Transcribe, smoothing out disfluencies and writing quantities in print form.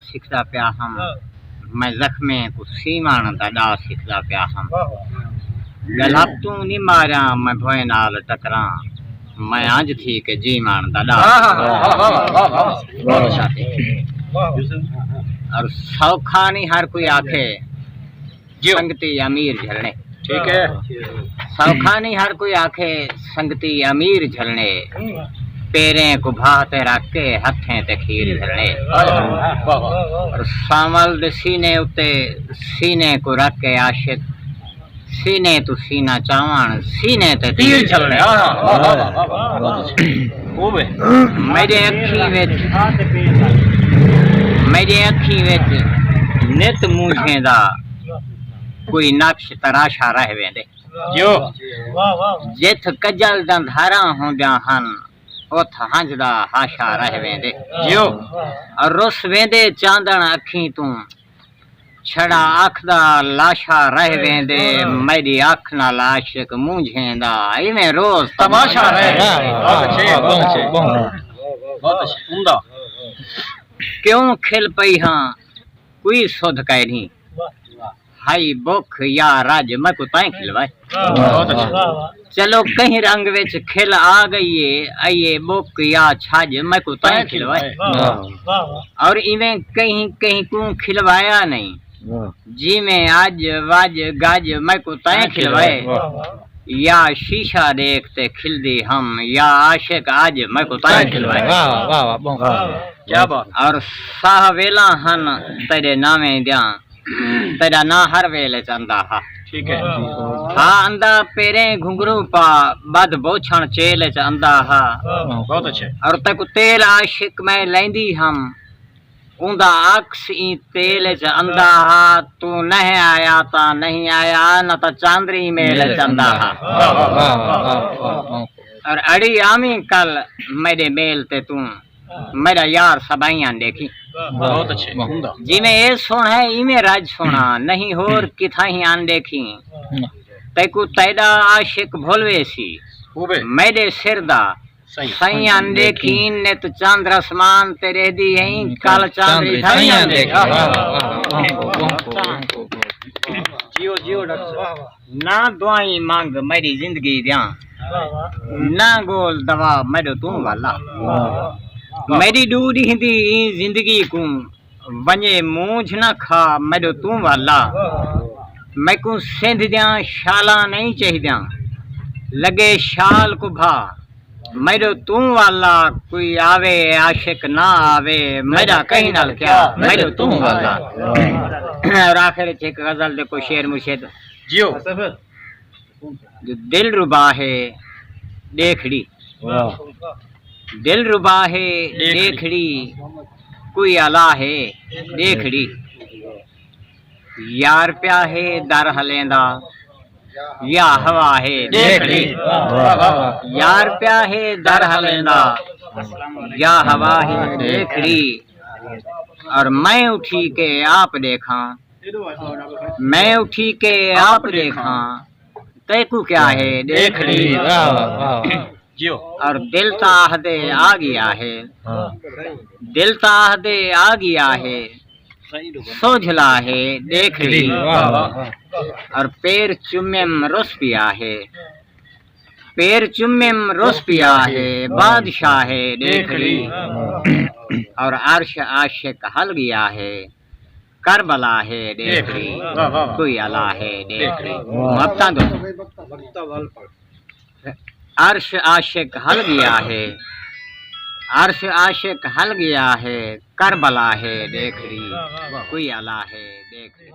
सिखदा पिया हम मैं जख्मे को सीमाण दा डा सिखदा पिया हम गलहप तू नी मारिया मैं भोए नाल टकरा मैं आज थी के जी मान दा डा और सौखा नहीं हर कोई आखे संगती अमीर झलने। ठीक है, सौखा नहीं हर कोई आखे संगती अमीर झलने पेरे को भाते रख के हथें ते खीर झलने और सामल दे सीने उते सीने को रख के आशिक सीने तू सीना चावण सीने ते तीर झलने। मेरे अखी विच नित मूंझे दा कोई नक्श तराशा रह वेंदे जो जिथ कजल दा धारा होंदा हन उथ हंज दा हाशा रह वेंदे जो और रुस वेंदे चांदण अखी तू छड़ा अख दा लाशा रह वेंदे मेरी अख नाल आशिक मूंझेंदा इवें रोज तमाशा रह वेंदा। क्यों खिल पई हाँ कोई सुध कै नहीं हाई बुख या राज मैं को ताई खिलवाए। चलो कहीं रंग विच खिल आ गई है आइए बुख या छाज मैं को ताई खिलवाए और इवें कहीं कहीं को खिलवाया नहीं जी में आज वाज गाज मैं को ताई खिलवाए या शीशा देखते खिल दी हम या आशिक आज मैं को ताई खिलवाए। क्या बात। और साह वेला हन तेरे नामे दिया तेरा ना हर वेले चंदा हा। ठीक है, हाँ अंदा पेरे घुंघरू पा बद बोछण चेल च अंदा हा। बहुत अच्छे। और तक तेल आशिक में लेंदी हम उंदा अक्स ई तेल च अंदा हा तू नहीं आया ता नहीं आया न ता चांदरी मेल चंदा हा। और अड़ी आमी कल मेरे मेल ते तू मेरा यार सबाइयां देखी। बहुत अच्छे। जिमें ये सुन है इमें राज सुना नहीं होर किथा ही आन देखी तैकू तैदा आशिक भोलवे सी मेरे सिरदा सही आन देखी ने तो चांद आसमान तेरे दी है काल चांदरी सही आन देखी। जियो जियो डॉक्टर ना दुआई मांग मेरी जिंदगी दिया ना गोल दवा मेरे तू वाला मेरी डूरी हिंदी जिंदगी को वने मूंझ न खा मेरे तू वाला मैं को सिंध दिया शाला नहीं चाहिए लगे शाल को भा मेरे तू वाला कोई आवे आशिक ना आवे मेरा कहीं नाल क्या मेरे तू वाला। और आखिर एक गजल देखो शेर मुर्शिद जियो जो दिल रुबा है देखड़ी दिल रुबा है देखड़ी कोई अला है देखड़ी यार प्या है दर हलेंदा या हवा है देखड़ी यार प्या है दर हलेंदा या हवा है देखड़ी। और मैं उठी के आप देखा मैं उठी के आप देखा तैकू क्या है देखड़ी। और दिल ताह दे आ गया है दिल ताह दे आ गया है सोझला है देखड़ी। और पैर चुम्मेम रुस पिया है पैर चुम्मेम रुस पिया है बादशाह है देखड़ी। और अर्श आशिक हल गया है करबला है देखड़ी कोई अला है देखड़ी। मत्ता दो अर्श आशिक हल गया है अर्श आशिक हल गया है करबला है देखड़ी कोई अला है देखड़ी।